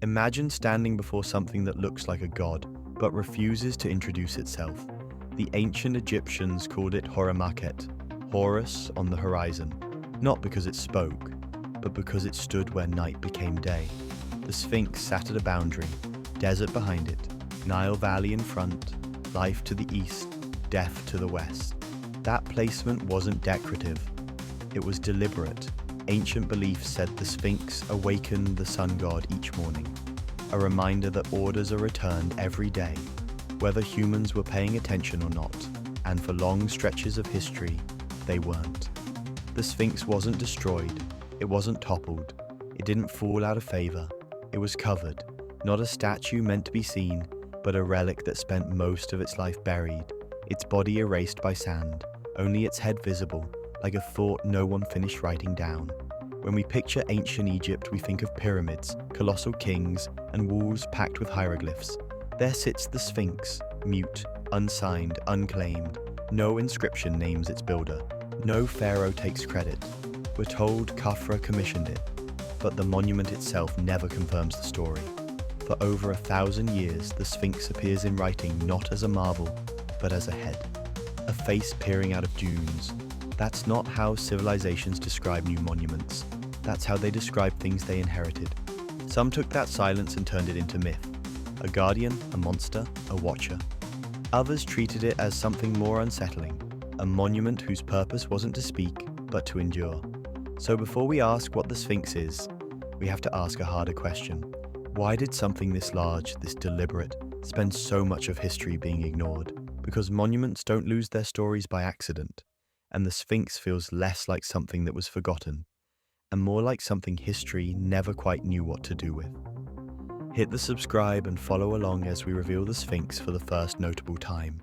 Imagine standing before something that looks like a god, but refuses to introduce itself. The ancient Egyptians called it Horemakhet, Horus on the horizon, not because it spoke, but because it stood where night became day. The Sphinx sat at a boundary, desert behind it, Nile Valley in front, life to the east, death to the west. That placement wasn't decorative. It was deliberate. Ancient beliefs said the Sphinx awakened the sun god each morning, a reminder that orders are returned every day, whether humans were paying attention or not, and for long stretches of history, they weren't. The Sphinx wasn't destroyed, it wasn't toppled, it didn't fall out of favor, it was covered, not a statue meant to be seen, but a relic that spent most of its life buried, its body erased by sand, only its head visible, like a thought no one finished writing down. When we picture ancient Egypt, we think of pyramids, colossal kings, and walls packed with hieroglyphs. There sits the Sphinx, mute, unsigned, unclaimed. No inscription names its builder. No pharaoh takes credit. We're told Khafra commissioned it, but the monument itself never confirms the story. For over 1,000 years, the Sphinx appears in writing not as a marvel, but as a head. A face peering out of dunes. That's not how civilizations describe new monuments. That's how they describe things they inherited. Some took that silence and turned it into myth. A guardian, a monster, a watcher. Others treated it as something more unsettling, a monument whose purpose wasn't to speak, but to endure. So before we ask what the Sphinx is, we have to ask a harder question. Why did something this large, this deliberate, spend so much of history being ignored? Because monuments don't lose their stories by accident, and the Sphinx feels less like something that was forgotten, and more like something history never quite knew what to do with. Hit the subscribe and follow along as we reveal the Sphinx for the first notable time.